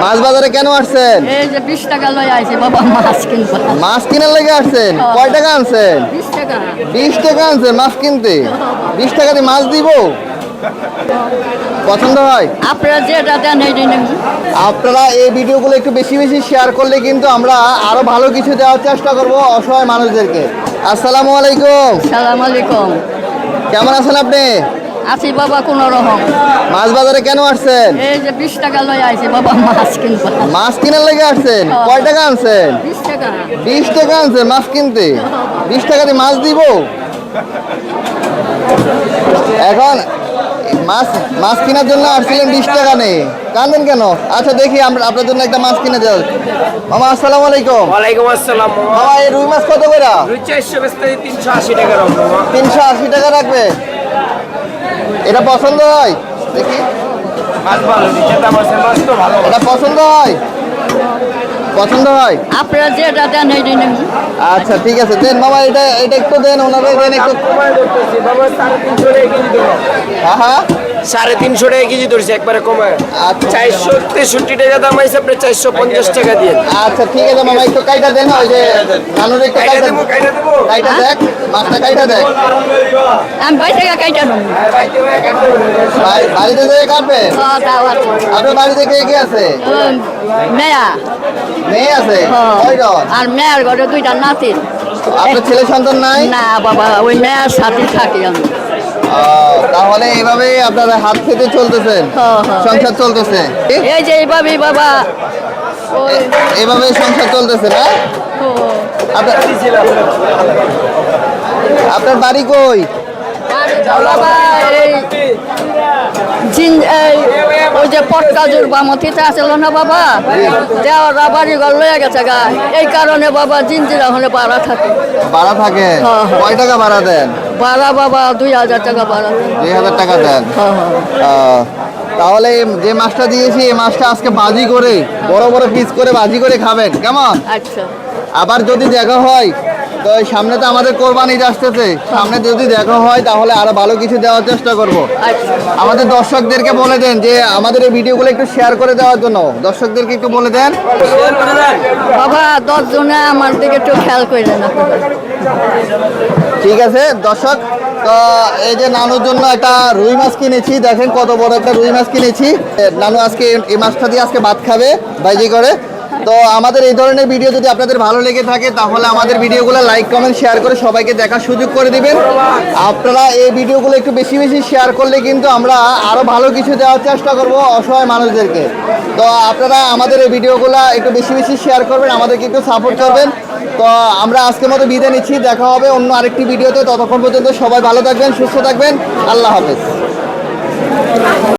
মাছ বাজারে কেন আসছেন? এই যে 20 টাকা লই আইছি বাবা মাছ কিনবো। মাছ কেনার লেগে আসছেন? কয় টাকা আনছেন? 20 টাকা। 20 টাকা আনছেন মাছ কিনতে? 20 টাকা দিয়ে মাছ দিব? পছন্দ হয়? আপনারা যেটা দেন এই দিন আপনারা এই ভিডিওগুলো একটু বেশি বেশি শেয়ার করলে কিন্তু আমরা আরো ভালো কিছু দেওয়ার চেষ্টা করব অসহায় মানুষদেরকে। আসসালামু আলাইকুম। সালাম আলাইকুম। কেমন আছেন আপনি? আছি বাবা কোন রকম। মাছ বাজারে কেন আসছেন? এই যে 20 টাকা লই আইছি বাবা মাছ কিনবো। মাছ কেনার লেগে আসছেন? কয় টাকা আনছেন? 20 টাকা। 20 টাকা আনছেন মাছ কিনতে? 20 টাকা দিয়ে মাছ দিব? এখন মাছ কেনার জন্য আসছিলেন, 20 টাকা নেই, কাঁদেন কেন? আচ্ছা দেখি আমরা আপনার জন্য একটা মাছ কিনে দেব। মামা আসসালামু আলাইকুম। ওয়ালাইকুম আসসালাম। মামা এই রুই মাছ কত করে? রুই 400 বেচতে 380 টাকা রাখবো। 380 টাকা রাখবে? এটা পছন্দ হয়? দেখি মাছ ভালো দিচ্ছে, দাম আছে, মাছ তো ভালো। এটা পছন্দ হয়? পছন্দ হয়? আপনারা যেটা দেন এই দিন আচ্ছা ঠিক আছে, দেন মামা, এটা একটু দেন, ওনাদের দেন একটু। কমায় ধরতেছি বাবা, 350 টাকা কেজি দেবো। হ্যাঁ হ্যাঁ 350 টাকা কেজি ধরছি একবারে কমায়। আচ্ছা 463 টাকা দাম আছে, আপনি 450 টাকা দিয়ে। আচ্ছা ঠিক আছে মামা, একটু কাইটা দেন, ওই যে নানুর একটু কাইটা কাইটা দেবো, কাইটা দেবো। কাইটা দেখ, মাছটা কাইটা দেখ। আমি 20 টাকা কাইটা নেব। বাড়িতে যেয়ে কাটবে? দাওয়াত। আপনার বাড়িতে কে কে আছে? মেয়া। মেয়ে আছে? কয়জন? আর মেয়ার ঘরে 2টা নাতি। আপনার ছেলে সন্তান নাই? না বাবা ওই মেয়ার সাথে থাকি আমি। তাহলে এইভাবেই আপনারা হাত খেতে চলতেছেন, হ্যাঁ, হ্যাঁ। সংসার চলতেছে? এই যে এইভাবে বাবা ওই এইভাবেই সংসার চলতেছে না? আপনার বাড়ি কই? বাবা এই ওই যে পটকাজুর বামতিতে আসলো না বাবা, দেওয়ার বাড়ি ঘর লয়ে গেছে গা, এই কারণে বাবা জিনজিরা হলে ভাড়া থাকে। ভাড়া থাকে? হ্যাঁ, হ্যাঁ। কয় টাকা ভাড়া দেন? ভাড়া বাবা 2000 টাকা ভাড়া দেন। 2000 টাকা দেন? তাহলে যে মাছটা দিয়েছি এই মাছটা আজকে ভাজি করে, বড় বড় পিস করে ভাজি করে খাবেন, কেমন? আচ্ছা আবার যদি দেখা হয় তো সামনে তো আমাদের কোরবানি ঈদ আসতেছে, সামনে যদি দেখা হয় তাহলে আরো ভালো কিছু দেওয়ার চেষ্টা করব। আচ্ছা আমাদের দর্শকদেরকে বলে দেন যে আমাদের এই ভিডিওগুলো একটু শেয়ার করে দেওয়ার জন্য, দর্শকদেরকে একটু বলে দেন। বাবা 10 জনে আমার দিকে একটু খেয়াল করলেন আপনারা। ঠিক আছে দর্শক, তো এই যে নানুর জন্য একটা রুই মাছ কিনেছি, দেখেন কত বড় একটা রুই মাছ কিনেছি। নানু আজকে এই মাছটা দিয়ে আজকে ভাত খাবে ভাজি করে। তো আমাদের এই ধরনের ভিডিও যদি আপনাদের ভালো লেগে থাকে তাহলে আমাদের ভিডিওগুলো লাইক কমেন্ট শেয়ার করে সবাইকে দেখার সুযোগ করে দিবেন। আপনারা এই ভিডিওগুলো একটু বেশি বেশি শেয়ার করলে কিন্তু আমরা আরো ভালো কিছু দেওয়ার চেষ্টা করব অসহায় মানুষদেরকে। তো আপনারা আমাদের এই ভিডিওগুলো একটু বেশি বেশি শেয়ার করবেন, আমাদেরকে একটু সাপোর্ট করবেন। তো আমরা আজকের মতো বিদায় নিচ্ছি, দেখা হবে অন্য আরেকটি ভিডিওতে। ততক্ষণ পর্যন্ত সবাই ভালো থাকবেন, সুস্থ থাকবেন, আল্লাহ হাফেজ।